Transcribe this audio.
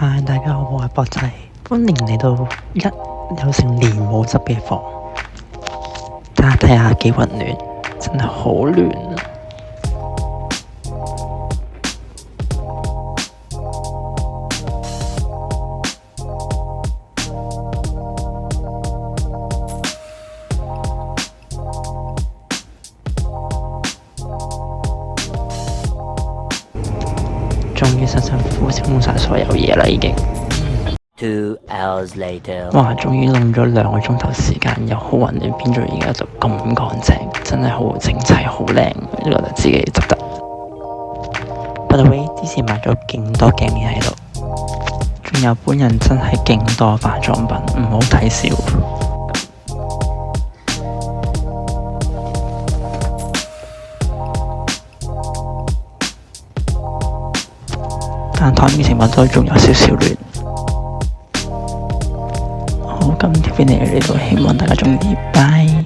嗨，大家好，我係博仔，歡迎嚟到有成年冇執嘅房。大家睇下幾混亂，真係好亂啊！終於辛辛苦苦清晒所有嘢啦，已經。2 hours later，哇！終於弄咗2個鐘頭時間，由好混亂變咗而家就咁乾淨，真係好整齊，好靚，覺得自己執得。By the way，之前買咗勁多鏡面喺度，仲有本人真係勁多化妝品，唔好睇笑。但台面情況都仲有少少亂。好，今天嚟到呢度，希望大家鍾意，拜。